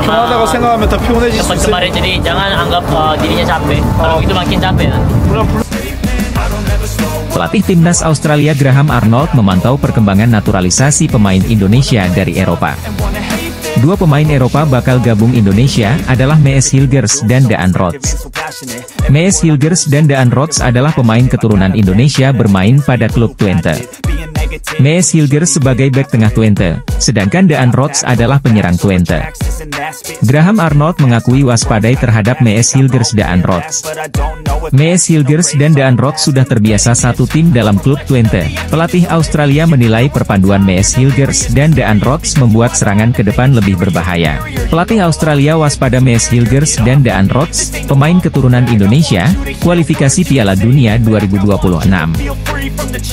편하다고 생각하면 더 피곤해질 수 Dapat 있으니까. kemarin, jadi jangan anggap dirinya capek. Kalau itu makin capek ya. Pelatih timnas Australia Graham Arnold memantau perkembangan naturalisasi pemain Indonesia dari Eropa. Dua pemain Eropa bakal gabung Indonesia adalah Mees Hilgers dan Daan Rots. Mees Hilgers dan Daan Rots adalah pemain keturunan Indonesia bermain pada klub Twente. Mees Hilgers sebagai bek tengah Twente, sedangkan Daan Rots adalah penyerang Twente. Graham Arnold mengakui waspadai terhadap Mees Hilgers Daan Rots. Mees Hilgers dan Daan Rots sudah terbiasa satu tim dalam klub Twente. Pelatih Australia menilai perpaduan Mees Hilgers dan Daan Rots membuat serangan ke depan lebih berbahaya. Pelatih Australia waspada Mees Hilgers dan Daan Rots, pemain keturunan Indonesia, kualifikasi Piala Dunia 2026.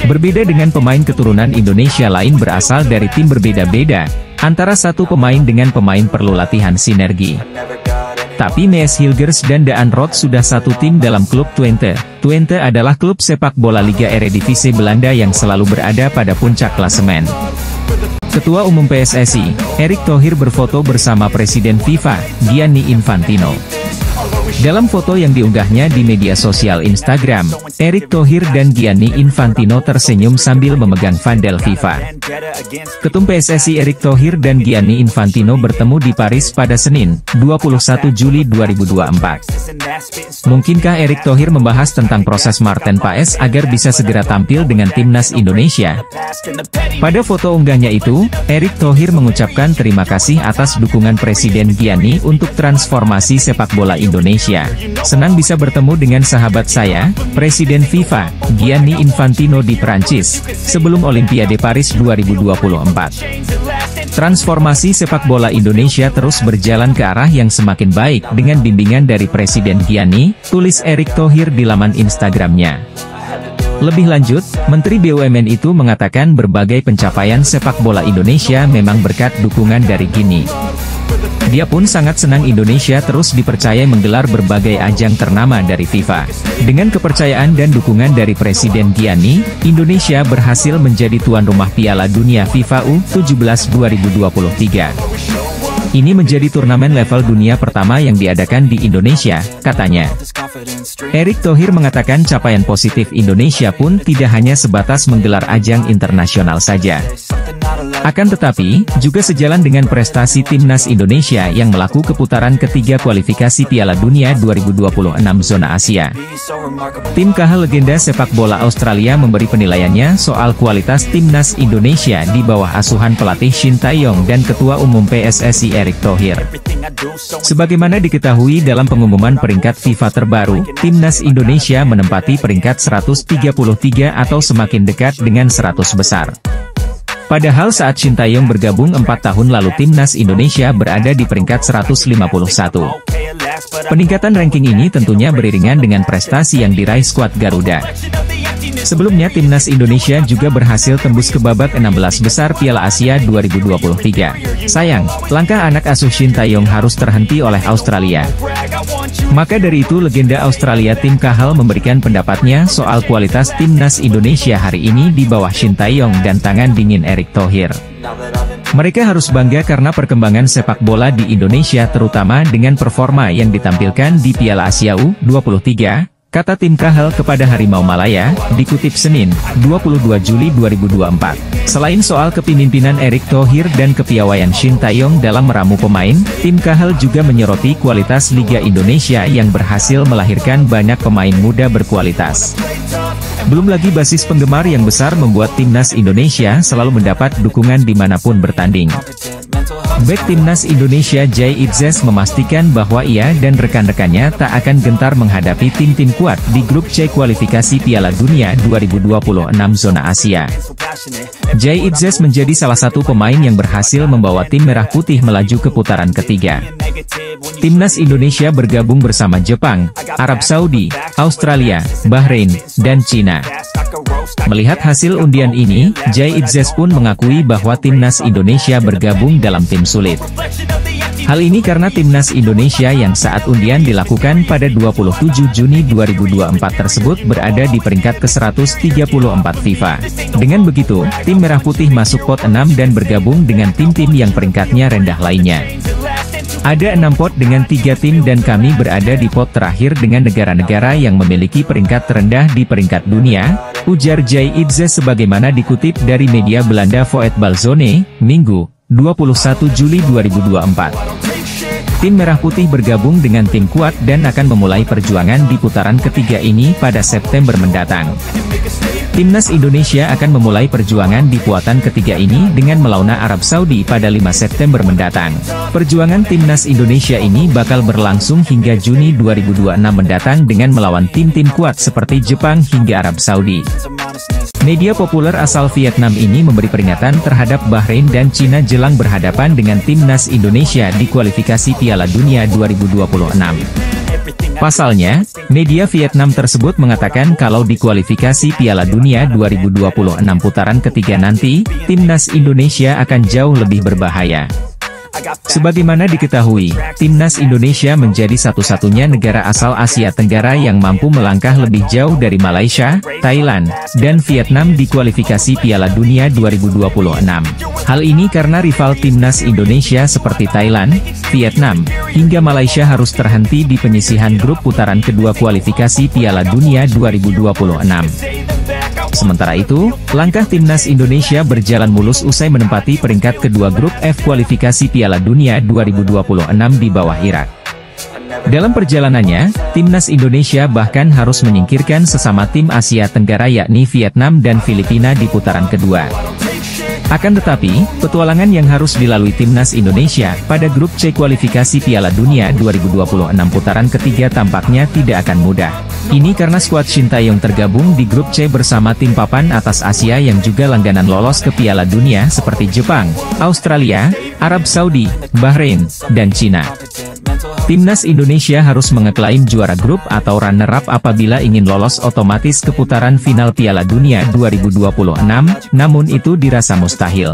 Berbeda dengan pemain keturunan Indonesia lain berasal dari tim berbeda-beda, antara satu pemain dengan pemain perlu latihan sinergi. Tapi Mees Hilgers dan Daan Rots sudah satu tim dalam klub Twente. Twente adalah klub sepak bola Liga Eredivisie Belanda yang selalu berada pada puncak klasemen. Ketua Umum PSSI, Erick Thohir berfoto bersama Presiden FIFA, Gianni Infantino. Dalam foto yang diunggahnya di media sosial Instagram, Erick Thohir dan Gianni Infantino tersenyum sambil memegang vandel FIFA. Ketum PSSI Erick Thohir dan Gianni Infantino bertemu di Paris pada Senin, 21 Juli 2024. Mungkinkah Erick Thohir membahas tentang proses Marten Paes agar bisa segera tampil dengan timnas Indonesia? Pada foto unggahnya itu, Erick Thohir mengucapkan terima kasih atas dukungan Presiden Gianni untuk transformasi sepak bola Indonesia. Senang bisa bertemu dengan sahabat saya, Presiden FIFA, Gianni Infantino di Prancis, sebelum Olimpiade Paris 2024. Transformasi sepak bola Indonesia terus berjalan ke arah yang semakin baik dengan bimbingan dari Presiden Gianni, tulis Erick Thohir di laman Instagramnya. Lebih lanjut, Menteri BUMN itu mengatakan berbagai pencapaian sepak bola Indonesia memang berkat dukungan dari Gianni. Dia pun sangat senang Indonesia terus dipercaya menggelar berbagai ajang ternama dari FIFA. Dengan kepercayaan dan dukungan dari Presiden Gianni, Indonesia berhasil menjadi tuan rumah Piala Dunia FIFA U17 2023. Ini menjadi turnamen level dunia pertama yang diadakan di Indonesia, katanya. Erick Thohir mengatakan capaian positif Indonesia pun tidak hanya sebatas menggelar ajang internasional saja. Akan tetapi, juga sejalan dengan prestasi timnas Indonesia yang melakukan keputaran ketiga kualifikasi Piala Dunia 2026 zona Asia. Tim KH legenda sepak bola Australia memberi penilaiannya soal kualitas timnas Indonesia di bawah asuhan pelatih Shin Tae-yong dan Ketua Umum PSSI Erick Thohir. Sebagaimana diketahui dalam pengumuman peringkat FIFA terbaru, timnas Indonesia menempati peringkat 133 atau semakin dekat dengan 100 besar. Padahal saat Shin Tae-yong bergabung 4 tahun lalu timnas Indonesia berada di peringkat 151. Peningkatan ranking ini tentunya beriringan dengan prestasi yang diraih skuad Garuda. Sebelumnya timnas Indonesia juga berhasil tembus ke babak 16 besar Piala Asia 2023. Sayang, langkah anak asuh Shin Tae-yong harus terhenti oleh Australia. Maka dari itu legenda Australia Tim Cahill memberikan pendapatnya soal kualitas timnas Indonesia hari ini di bawah Shin Tae-yong dan tangan dingin Erick Thohir. Mereka harus bangga karena perkembangan sepak bola di Indonesia terutama dengan performa yang ditampilkan di Piala Asia U23, kata Tim Cahill kepada Harimau Malaya, dikutip Senin, 22 Juli 2024. Selain soal kepemimpinan Erick Thohir dan kepiawaian Shin Tae-yong dalam meramu pemain, Tim Cahill juga menyoroti kualitas Liga Indonesia yang berhasil melahirkan banyak pemain muda berkualitas. Belum lagi basis penggemar yang besar membuat timnas Indonesia selalu mendapat dukungan dimanapun bertanding. Bek timnas Indonesia Jay Itzes memastikan bahwa ia dan rekan-rekannya tak akan gentar menghadapi tim-tim kuat di grup C kualifikasi Piala Dunia 2026 zona Asia. Jay Itzes menjadi salah satu pemain yang berhasil membawa tim merah putih melaju ke putaran ketiga. Timnas Indonesia bergabung bersama Jepang, Arab Saudi, Australia, Bahrain, dan Cina. Melihat hasil undian ini, Jay Itzes pun mengakui bahwa timnas Indonesia bergabung dalam tim sulit. Hal ini karena timnas Indonesia yang saat undian dilakukan pada 27 Juni 2024 tersebut berada di peringkat ke-134 FIFA. Dengan begitu, tim Merah Putih masuk pot 6 dan bergabung dengan tim-tim yang peringkatnya rendah lainnya. Ada 6 pot dengan 3 tim dan kami berada di pot terakhir dengan negara-negara yang memiliki peringkat terendah di peringkat dunia, ujar Jay Idze sebagaimana dikutip dari media Belanda Voetbalzone, Minggu, 21 Juli 2024. Tim Merah Putih bergabung dengan tim kuat dan akan memulai perjuangan di putaran ketiga ini pada September mendatang. Timnas Indonesia akan memulai perjuangan di puatan ketiga ini dengan melawan Arab Saudi pada 5 September mendatang. Perjuangan Timnas Indonesia ini bakal berlangsung hingga Juni 2026 mendatang dengan melawan tim-tim kuat seperti Jepang hingga Arab Saudi. Media populer asal Vietnam ini memberi peringatan terhadap Bahrain dan Cina jelang berhadapan dengan Timnas Indonesia di kualifikasi Piala Dunia 2026. Pasalnya, media Vietnam tersebut mengatakan kalau di kualifikasi Piala Dunia 2026 putaran ketiga nanti, Timnas Indonesia akan jauh lebih berbahaya. Sebagaimana diketahui, Timnas Indonesia menjadi satu-satunya negara asal Asia Tenggara yang mampu melangkah lebih jauh dari Malaysia, Thailand, dan Vietnam di kualifikasi Piala Dunia 2026. Hal ini karena rival Timnas Indonesia seperti Thailand, Vietnam, hingga Malaysia harus terhenti di penyisihan grup putaran kedua kualifikasi Piala Dunia 2026. Sementara itu, langkah Timnas Indonesia berjalan mulus usai menempati peringkat kedua grup F kualifikasi Piala Dunia 2026 di bawah Irak. Dalam perjalanannya, Timnas Indonesia bahkan harus menyingkirkan sesama tim Asia Tenggara yakni Vietnam dan Filipina di putaran kedua. Akan tetapi, petualangan yang harus dilalui Timnas Indonesia pada grup C kualifikasi Piala Dunia 2026 putaran ketiga tampaknya tidak akan mudah. Ini karena skuad Sintayong tergabung di grup C bersama tim papan atas Asia yang juga langganan lolos ke Piala Dunia seperti Jepang, Australia, Arab Saudi, Bahrain, dan Cina. Timnas Indonesia harus mengeklaim juara grup atau runner-up apabila ingin lolos otomatis ke putaran final Piala Dunia 2026, namun itu dirasa mustahil.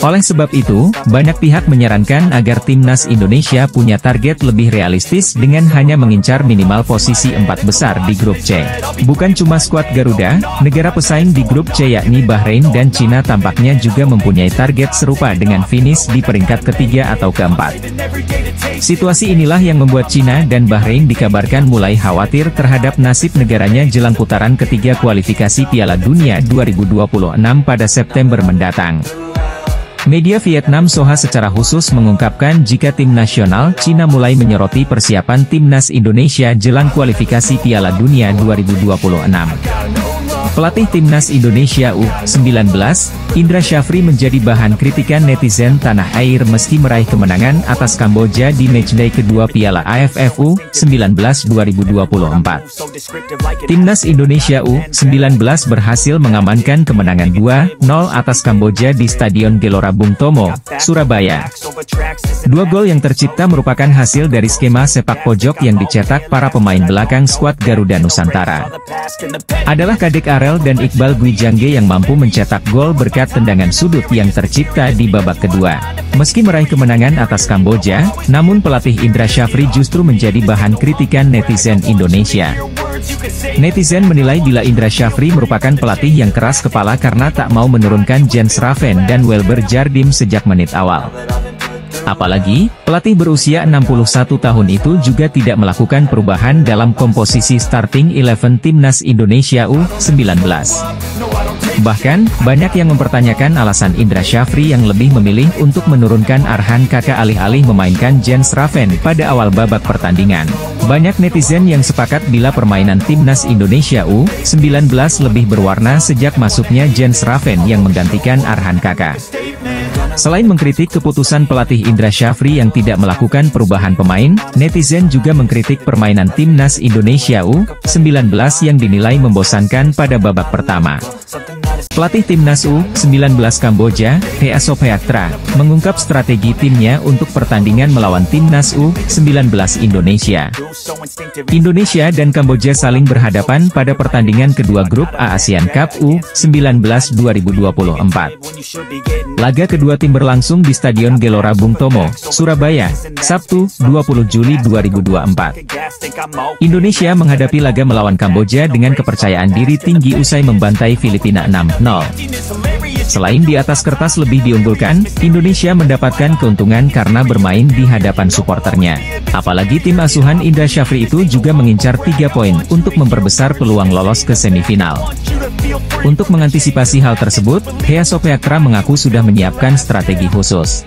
Oleh sebab itu, banyak pihak menyarankan agar Timnas Indonesia punya target lebih realistis dengan hanya mengincar minimal posisi 4 besar di grup C. Bukan cuma skuad Garuda, negara pesaing di grup C yakni Bahrain dan Cina tampaknya juga mempunyai target serupa dengan finish di peringkat ketiga atau keempat. Situasi inilah yang membuat Cina dan Bahrain dikabarkan mulai khawatir terhadap nasib negaranya jelang putaran ketiga kualifikasi Piala Dunia 2026 pada September mendatang. Media Vietnam Soha secara khusus mengungkapkan jika tim nasional Cina mulai menyoroti persiapan Timnas Indonesia jelang kualifikasi Piala Dunia 2026. Pelatih Timnas Indonesia U19, Indra Syafri menjadi bahan kritikan netizen tanah air meski meraih kemenangan atas Kamboja di matchday kedua Piala AFF U19 2024. Timnas Indonesia U19 berhasil mengamankan kemenangan 2-0 atas Kamboja di Stadion Gelora Bung Tomo, Surabaya. Dua gol yang tercipta merupakan hasil dari skema sepak pojok yang dicetak para pemain belakang skuad Garuda Nusantara. Adalah Kadek Arel dan Iqbal Gwijangge yang mampu mencetak gol berkat tendangan sudut yang tercipta di babak kedua. Meski meraih kemenangan atas Kamboja, namun pelatih Indra Syafri justru menjadi bahan kritikan netizen Indonesia. Netizen menilai bila Indra Syafri merupakan pelatih yang keras kepala karena tak mau menurunkan Jens Raven dan Welber Jardim sejak menit awal. Apalagi, pelatih berusia 61 tahun itu juga tidak melakukan perubahan dalam komposisi starting 11 Timnas Indonesia U19. Bahkan, banyak yang mempertanyakan alasan Indra Syafri yang lebih memilih untuk menurunkan Arhan Kakak alih-alih memainkan Jens Raven pada awal babak pertandingan. Banyak netizen yang sepakat bila permainan Timnas Indonesia U19 lebih berwarna sejak masuknya Jens Raven yang menggantikan Arhan Kakak. Selain mengkritik keputusan pelatih Indra Syafri yang tidak melakukan perubahan pemain, netizen juga mengkritik permainan Timnas Indonesia U19 yang dinilai membosankan pada babak pertama. Pelatih Timnas U19 Kamboja, Hea Sophayatra, mengungkap strategi timnya untuk pertandingan melawan Timnas U19 Indonesia. Indonesia dan Kamboja saling berhadapan pada pertandingan kedua grup A ASEAN Cup U19 2024. Laga kedua tim berlangsung di Stadion Gelora Bung Tomo, Surabaya, Sabtu, 20 Juli 2024. Indonesia menghadapi laga melawan Kamboja dengan kepercayaan diri tinggi usai membantai Filipina 6-0. Selain di atas kertas lebih diunggulkan, Indonesia mendapatkan keuntungan karena bermain di hadapan suporternya. Apalagi tim asuhan Indra Syafri itu juga mengincar 3 poin untuk memperbesar peluang lolos ke semifinal. Untuk mengantisipasi hal tersebut, Hea Sophayatra mengaku sudah menyiapkan strategi khusus.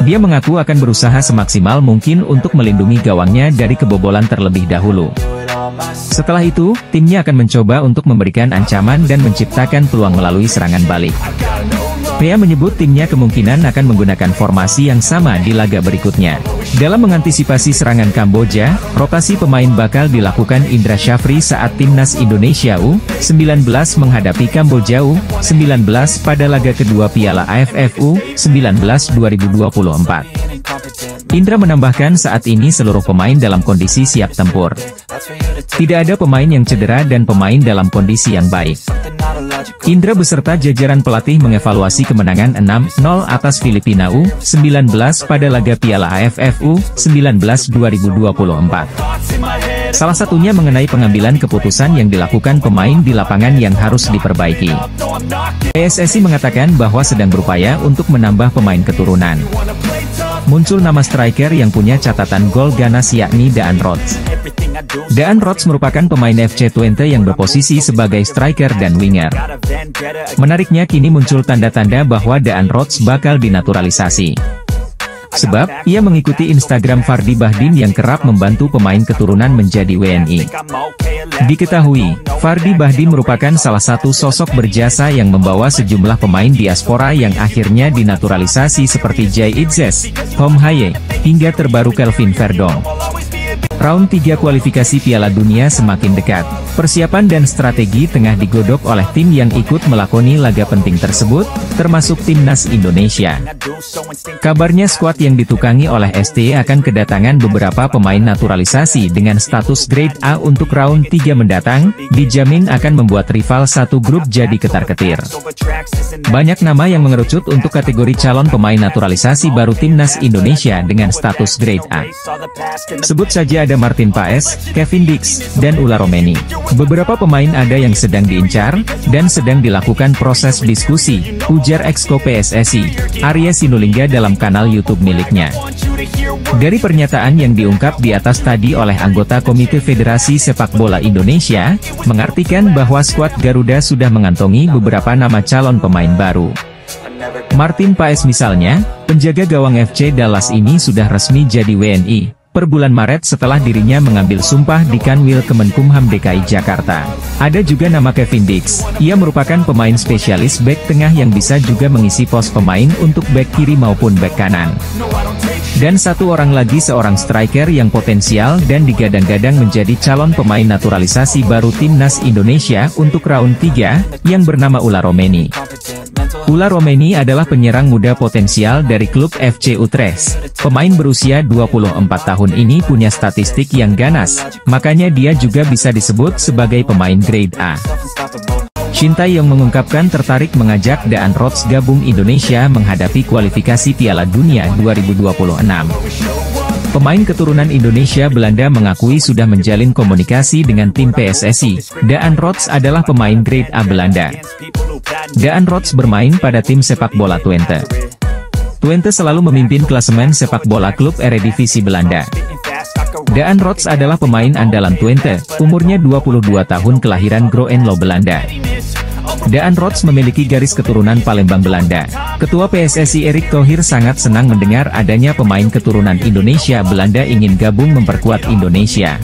Dia mengaku akan berusaha semaksimal mungkin untuk melindungi gawangnya dari kebobolan terlebih dahulu. Setelah itu, timnya akan mencoba untuk memberikan ancaman dan menciptakan peluang melalui serangan balik. Hea menyebut timnya kemungkinan akan menggunakan formasi yang sama di laga berikutnya. Dalam mengantisipasi serangan Kamboja, rotasi pemain bakal dilakukan Indra Syafri saat Timnas Indonesia U19 menghadapi Kamboja U19 pada laga kedua Piala AFF U19 2024. Indra menambahkan saat ini seluruh pemain dalam kondisi siap tempur. Tidak ada pemain yang cedera dan pemain dalam kondisi yang baik. Indra beserta jajaran pelatih mengevaluasi kemenangan 6-0 atas Filipina U19 pada laga Piala AFF U19 2024. Salah satunya mengenai pengambilan keputusan yang dilakukan pemain di lapangan yang harus diperbaiki. PSSI mengatakan bahwa sedang berupaya untuk menambah pemain keturunan. Muncul nama striker yang punya catatan gol ganas yakni Daan Rots. Daan Rots merupakan pemain FC Twente yang berposisi sebagai striker dan winger. Menariknya kini muncul tanda-tanda bahwa Daan Rots bakal dinaturalisasi. Sebab, ia mengikuti Instagram Fardy Bahdin yang kerap membantu pemain keturunan menjadi WNI. Diketahui, Fardy Bahdin merupakan salah satu sosok berjasa yang membawa sejumlah pemain diaspora yang akhirnya dinaturalisasi seperti Jay Itzes, Tom Haye, hingga terbaru Kelvin Verdong. Round 3 kualifikasi Piala Dunia semakin dekat. Persiapan dan strategi tengah digodok oleh tim yang ikut melakoni laga penting tersebut, termasuk Timnas Indonesia. Kabarnya skuad yang ditukangi oleh ST akan kedatangan beberapa pemain naturalisasi dengan status grade A untuk round 3 mendatang, dijamin akan membuat rival satu grup jadi ketar-ketir. Banyak nama yang mengerucut untuk kategori calon pemain naturalisasi baru Timnas Indonesia dengan status grade A. Sebut saja ada Martin Paes, Kevin Dix, dan Ula Romeni. Beberapa pemain ada yang sedang diincar, dan sedang dilakukan proses diskusi, ujar Exco PSSI, Arya Sinulinga dalam kanal YouTube miliknya. Dari pernyataan yang diungkap di atas tadi oleh anggota Komite Federasi Sepak Bola Indonesia, mengartikan bahwa skuad Garuda sudah mengantongi beberapa nama calon pemain baru. Martin Paes misalnya, penjaga gawang FC Dallas ini sudah resmi jadi WNI. Per bulan Maret setelah dirinya mengambil sumpah di Kanwil Kemenkumham DKI Jakarta. Ada juga nama Kevin Dix, ia merupakan pemain spesialis bek tengah yang bisa juga mengisi pos pemain untuk bek kiri maupun bek kanan. Dan satu orang lagi seorang striker yang potensial dan digadang-gadang menjadi calon pemain naturalisasi baru Timnas Indonesia untuk round 3, yang bernama Ula Romeni. Ula Romeni adalah penyerang muda potensial dari klub FC Utrecht. Pemain berusia 24 tahun ini punya statistik yang ganas, makanya dia juga bisa disebut sebagai pemain grade A. Shin Tae-yong mengungkapkan tertarik mengajak Daan Rots gabung Indonesia menghadapi kualifikasi Piala Dunia 2026. Pemain keturunan Indonesia Belanda mengakui sudah menjalin komunikasi dengan tim PSSI. Daan Rots adalah pemain grade A Belanda. Daan Rots bermain pada tim sepak bola Twente. Twente selalu memimpin klasemen sepak bola klub Eredivisie Belanda. Daan Rots adalah pemain andalan Twente, umurnya 22 tahun kelahiran Groenlo, Belanda. Daan Rots memiliki garis keturunan Palembang, Belanda. Ketua PSSI Erick Thohir sangat senang mendengar adanya pemain keturunan Indonesia Belanda ingin gabung memperkuat Indonesia.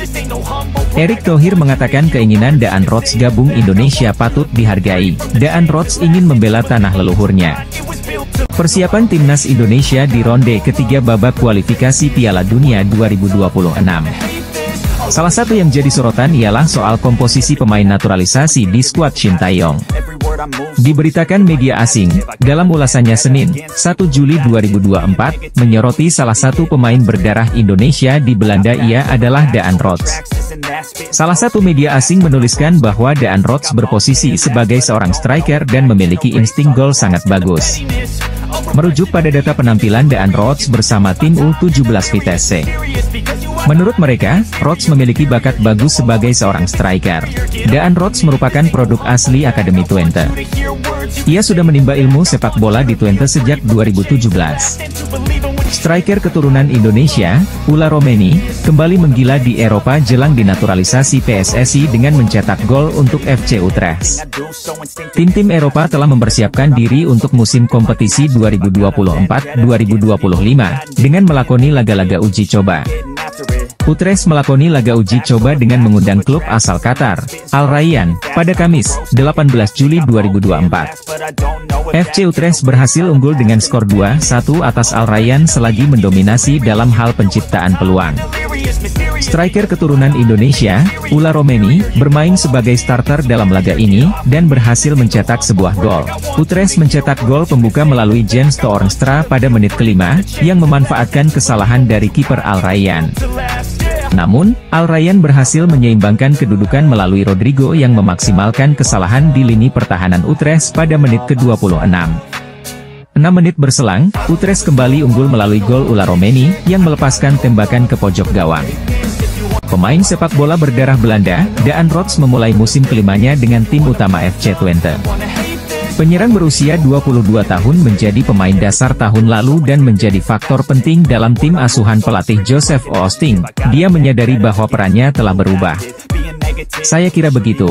Erick Thohir mengatakan keinginan Daan Rots gabung Indonesia patut dihargai. Daan Rots ingin membela tanah leluhurnya. Persiapan Timnas Indonesia di ronde ketiga babak kualifikasi Piala Dunia 2026. Salah satu yang jadi sorotan ialah soal komposisi pemain naturalisasi di skuad Shin Tae-yong. Diberitakan media asing, dalam ulasannya Senin, 1 Juli 2024, menyoroti salah satu pemain berdarah Indonesia di Belanda ia adalah Daan Rots. Salah satu media asing menuliskan bahwa Daan Rots berposisi sebagai seorang striker dan memiliki insting gol sangat bagus. Merujuk pada data penampilan Daan Rots bersama tim U17 Vitesse. Menurut mereka, Rots memiliki bakat bagus sebagai seorang striker. Daan Rots merupakan produk asli Akademi Twente. Ia sudah menimba ilmu sepak bola di Twente sejak 2017. Striker keturunan Indonesia, Ula Romeni, kembali menggila di Eropa jelang dinaturalisasi PSSI dengan mencetak gol untuk FC Utrecht. Tim-tim Eropa telah mempersiapkan diri untuk musim kompetisi 2024-2025, dengan melakoni laga-laga uji coba. Utrecht melakoni laga uji coba dengan mengundang klub asal Qatar, Al Rayyan, pada Kamis, 18 Juli 2024. FC Utrecht berhasil unggul dengan skor 2-1 atas Al Rayyan selagi mendominasi dalam hal penciptaan peluang. Striker keturunan Indonesia, Ula Romeni, bermain sebagai starter dalam laga ini, dan berhasil mencetak sebuah gol. Utrecht mencetak gol pembuka melalui Jens Toornstra pada menit kelima, yang memanfaatkan kesalahan dari kiper Al Rayyan. Namun, Al Rayyan berhasil menyeimbangkan kedudukan melalui Rodrigo yang memaksimalkan kesalahan di lini pertahanan Utrecht pada menit ke-26. 6 menit berselang, Utrecht kembali unggul melalui gol Ula Romeni, yang melepaskan tembakan ke pojok gawang. Pemain sepak bola berdarah Belanda, Daan Rots memulai musim kelimanya dengan tim utama FC Twente. Penyerang berusia 22 tahun menjadi pemain dasar tahun lalu dan menjadi faktor penting dalam tim asuhan pelatih Joseph Oosting. Dia menyadari bahwa perannya telah berubah. "Saya kira begitu.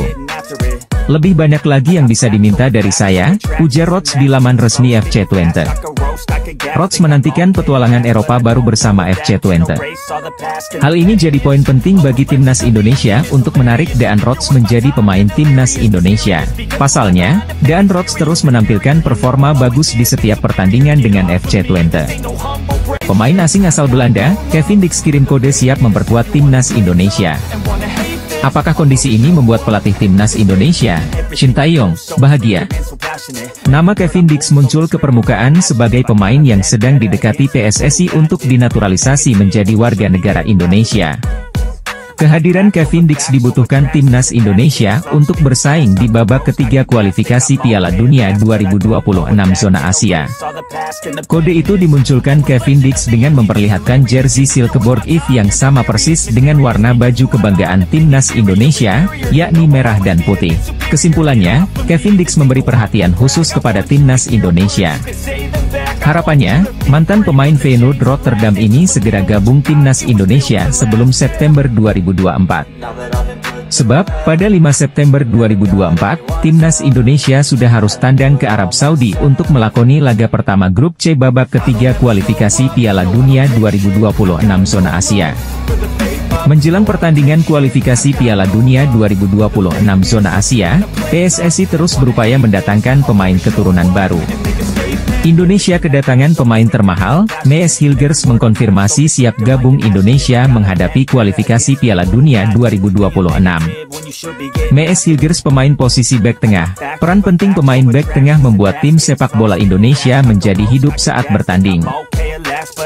Lebih banyak lagi yang bisa diminta dari saya," ujar Rots di laman resmi FC Twente. Rots menantikan petualangan Eropa baru bersama FC Twente. Hal ini jadi poin penting bagi timnas Indonesia untuk menarik Daan Rots menjadi pemain timnas Indonesia. Pasalnya, Daan Rots terus menampilkan performa bagus di setiap pertandingan dengan FC Twente. Pemain asing asal Belanda, Kevin Dix kirim kode siap memperkuat timnas Indonesia. Apakah kondisi ini membuat pelatih timnas Indonesia, Shin Tae-yong, bahagia? Nama Kevin Dix muncul ke permukaan sebagai pemain yang sedang didekati PSSI untuk dinaturalisasi menjadi warga negara Indonesia. Kehadiran Kevin Dix dibutuhkan timnas Indonesia untuk bersaing di babak ketiga kualifikasi Piala Dunia 2026 zona Asia. Kode itu dimunculkan Kevin Dix dengan memperlihatkan jersey Silkeborg IF yang sama persis dengan warna baju kebanggaan timnas Indonesia, yakni merah dan putih. Kesimpulannya, Kevin Dix memberi perhatian khusus kepada timnas Indonesia. Harapannya, mantan pemain Feyenoord Rotterdam ini segera gabung timnas Indonesia sebelum September 2024. Sebab, pada 5 September 2024, timnas Indonesia sudah harus tandang ke Arab Saudi untuk melakoni laga pertama grup C babak ketiga kualifikasi Piala Dunia 2026 zona Asia. Menjelang pertandingan kualifikasi Piala Dunia 2026 zona Asia, PSSI terus berupaya mendatangkan pemain keturunan baru. Indonesia kedatangan pemain termahal, Mees Hilgers mengkonfirmasi siap gabung Indonesia menghadapi kualifikasi Piala Dunia 2026. Mees Hilgers pemain posisi bek tengah. Peran penting pemain bek tengah membuat tim sepak bola Indonesia menjadi hidup saat bertanding.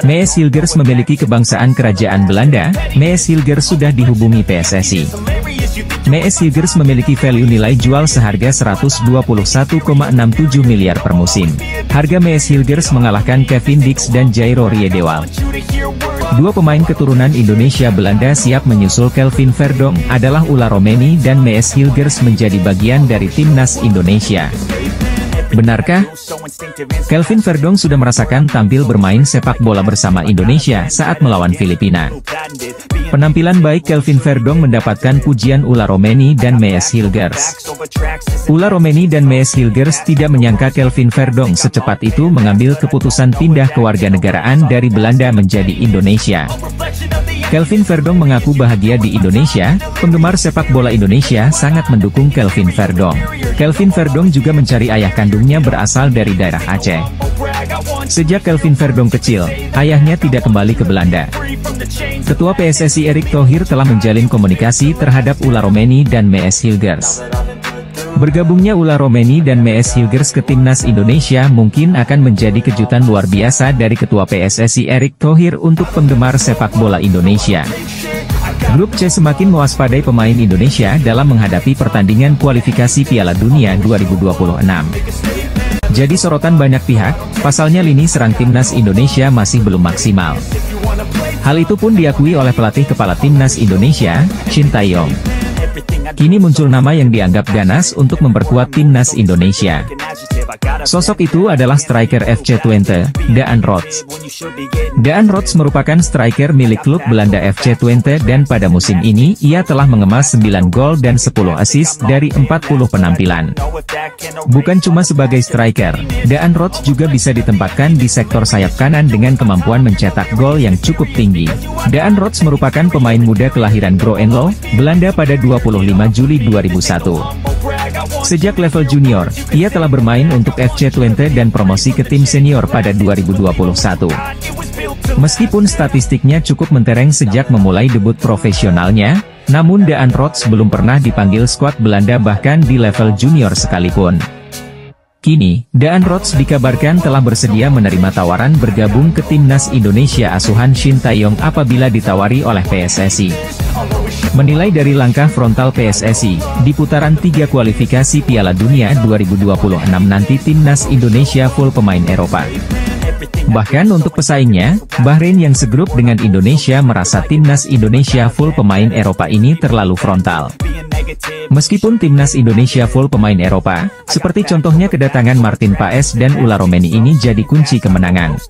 Mees Hilgers memiliki kebangsaan kerajaan Belanda. Mees Hilgers sudah dihubungi PSSI. Mees Hilgers memiliki value nilai jual seharga 121,67 miliar per musim. Harga Mees Hilgers mengalahkan Kevin Dix dan Jairo Riedewald. Dua pemain keturunan Indonesia Belanda siap menyusul Kelvin Verdong adalah Ula Romeni dan Mees Hilgers menjadi bagian dari timnas Indonesia. Benarkah? Kelvin Verdong sudah merasakan tampil bermain sepak bola bersama Indonesia saat melawan Filipina. Penampilan baik Kelvin Verdong mendapatkan pujian Ula Romeni dan Mees Hilgers. Ula Romeni dan Mees Hilgers tidak menyangka Kelvin Verdong secepat itu mengambil keputusan pindah kewarganegaraan dari Belanda menjadi Indonesia. Kelvin Verdong mengaku bahagia di Indonesia. Penggemar sepak bola Indonesia sangat mendukung Kelvin Verdong. Kelvin Verdong juga mencari ayah kandungnya berasal dari daerah Aceh. Sejak Kelvin Verdong kecil, ayahnya tidak kembali ke Belanda. Ketua PSSI Erick Thohir telah menjalin komunikasi terhadap Ula Romeni dan Mees Hilgers. Bergabungnya Ula Romeni dan Mees Hilgers ke timnas Indonesia mungkin akan menjadi kejutan luar biasa dari Ketua PSSI Erick Thohir untuk penggemar sepak bola Indonesia. Grup C semakin mewaspadai pemain Indonesia dalam menghadapi pertandingan kualifikasi Piala Dunia 2026. Jadi sorotan banyak pihak, pasalnya lini serang timnas Indonesia masih belum maksimal. Hal itu pun diakui oleh pelatih kepala timnas Indonesia, Shin Tae-yong. Kini muncul nama yang dianggap ganas untuk memperkuat timnas Indonesia. Sosok itu adalah striker FC Twente, Daan Rots. Daan Rots merupakan striker milik klub Belanda FC Twente dan pada musim ini ia telah mengemas 9 gol dan 10 assist dari 40 penampilan. Bukan cuma sebagai striker, Daan Rots juga bisa ditempatkan di sektor sayap kanan dengan kemampuan mencetak gol yang cukup tinggi. Daan Rots merupakan pemain muda kelahiran Groenlo, Belanda pada 25 Juli 2001. Sejak level junior, ia telah bermain untuk FC Twente dan promosi ke tim senior pada 2021. Meskipun statistiknya cukup mentereng sejak memulai debut profesionalnya, namun Daan Rots belum pernah dipanggil skuad Belanda bahkan di level junior sekalipun. Kini, Daan Rots dikabarkan telah bersedia menerima tawaran bergabung ke timnas Indonesia asuhan Shin Tae-yong apabila ditawari oleh PSSI. Menilai dari langkah frontal PSSI, di putaran 3 kualifikasi Piala Dunia 2026 nanti timnas Indonesia full pemain Eropa. Bahkan untuk pesaingnya, Bahrain yang segrup dengan Indonesia merasa timnas Indonesia full pemain Eropa ini terlalu frontal. Meskipun timnas Indonesia full pemain Eropa, seperti contohnya kedatangan Martin Paes dan Ula Romeni ini jadi kunci kemenangan.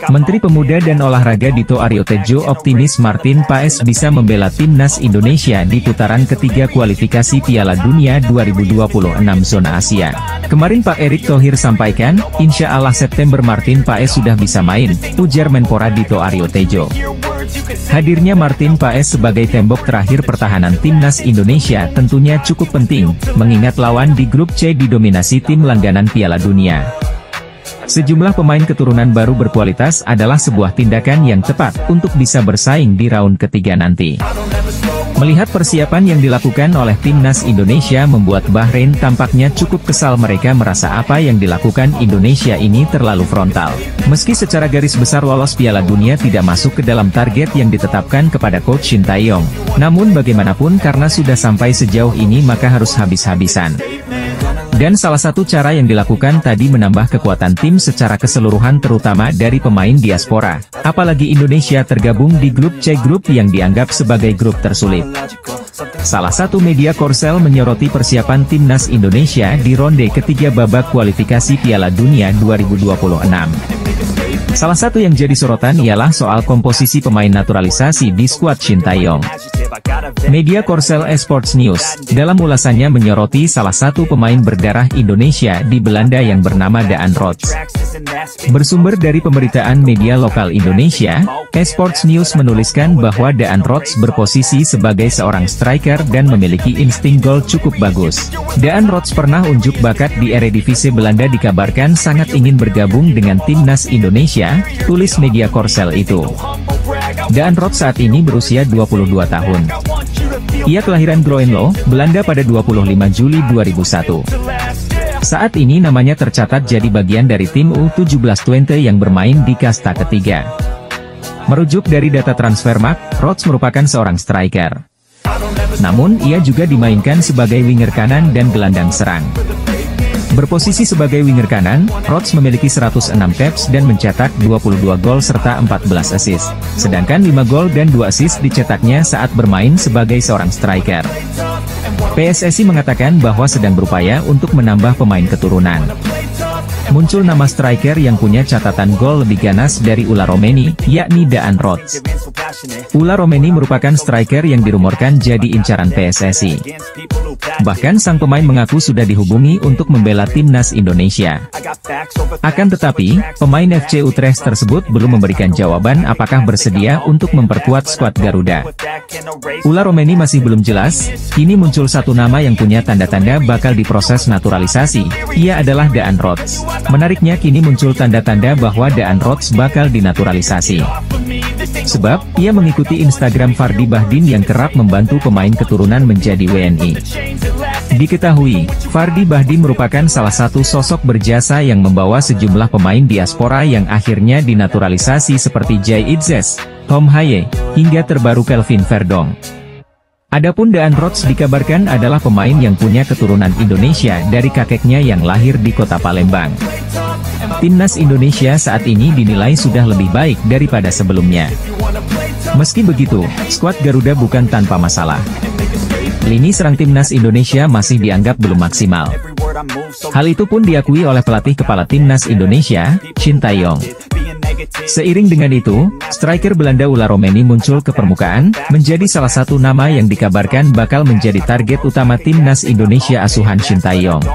Menteri Pemuda dan Olahraga Dito Aryo Tejo optimis Martin Paes bisa membela timnas Indonesia di putaran ketiga kualifikasi Piala Dunia 2026 zona Asia. Kemarin Pak Erick Thohir sampaikan, insya Allah September Martin Paes sudah bisa main, ujar Menpora Dito Aryo Tejo. Hadirnya Martin Paes sebagai tembok terakhir pertahanan timnas Indonesia tentunya cukup penting, mengingat lawan di grup C didominasi tim langganan Piala Dunia. Sejumlah pemain keturunan baru berkualitas adalah sebuah tindakan yang tepat untuk bisa bersaing di round ketiga nanti. Melihat persiapan yang dilakukan oleh timnas Indonesia membuat Bahrain tampaknya cukup kesal, mereka merasa apa yang dilakukan Indonesia ini terlalu frontal. Meski secara garis besar lolos Piala Dunia tidak masuk ke dalam target yang ditetapkan kepada Coach Shin Tae-yong, namun bagaimanapun karena sudah sampai sejauh ini maka harus habis-habisan. Dan salah satu cara yang dilakukan tadi menambah kekuatan tim secara keseluruhan terutama dari pemain diaspora. Apalagi Indonesia tergabung di grup C, grup yang dianggap sebagai grup tersulit. Salah satu media Korsel menyoroti persiapan timnas Indonesia di ronde ketiga babak kualifikasi Piala Dunia 2026. Salah satu yang jadi sorotan ialah soal komposisi pemain naturalisasi di skuad Shin Tae-yong. Media Korsel Esports News, dalam ulasannya menyoroti salah satu pemain berdarah Indonesia di Belanda yang bernama Daan Rots. Bersumber dari pemberitaan media lokal Indonesia, Esports News menuliskan bahwa Daan Rots berposisi sebagai seorang striker dan memiliki insting gol cukup bagus. Daan Rots pernah unjuk bakat di Eredivisie Belanda, dikabarkan sangat ingin bergabung dengan timnas Indonesia, tulis media Korsel itu. Daan Rots saat ini berusia 22 tahun. Ia kelahiran Groenlo, Belanda pada 25 Juli 2001. Saat ini namanya tercatat jadi bagian dari tim U17 Twente yang bermain di kasta ketiga. Merujuk dari data Transfermarkt, Rots merupakan seorang striker. Namun ia juga dimainkan sebagai winger kanan dan gelandang serang. Berposisi sebagai winger kanan, Rots memiliki 106 caps dan mencetak 22 gol serta 14 assist. Sedangkan 5 gol dan 2 assist dicetaknya saat bermain sebagai seorang striker. PSSI mengatakan bahwa sedang berupaya untuk menambah pemain keturunan. Muncul nama striker yang punya catatan gol lebih ganas dari Ula Romeni, yakni Daan Rots. Ula Romeni merupakan striker yang dirumorkan jadi incaran PSSI. Bahkan sang pemain mengaku sudah dihubungi untuk membela timnas Indonesia. Akan tetapi, pemain FC Utrecht tersebut belum memberikan jawaban apakah bersedia untuk memperkuat skuad Garuda. Ula Romeni masih belum jelas, kini muncul satu nama yang punya tanda-tanda bakal diproses naturalisasi, ia adalah Daan Rots. Menariknya kini muncul tanda-tanda bahwa Daan Rots bakal dinaturalisasi. Sebab, ia mengikuti Instagram Fardy Bahdim yang kerap membantu pemain keturunan menjadi WNI. Diketahui, Fardy Bahdim merupakan salah satu sosok berjasa yang membawa sejumlah pemain diaspora yang akhirnya dinaturalisasi seperti Jay Itzes, Tom Haye, hingga terbaru Kelvin Verdong. Adapun Daan Rots dikabarkan adalah pemain yang punya keturunan Indonesia dari kakeknya yang lahir di kota Palembang. Timnas Indonesia saat ini dinilai sudah lebih baik daripada sebelumnya. Meski begitu, skuad Garuda bukan tanpa masalah. Lini serang Timnas Indonesia masih dianggap belum maksimal. Hal itu pun diakui oleh pelatih kepala Timnas Indonesia, Shin Tae-yong. Seiring dengan itu, striker Belanda Ola Romeni muncul ke permukaan, menjadi salah satu nama yang dikabarkan bakal menjadi target utama Timnas Indonesia asuhan Shin Tae-yong.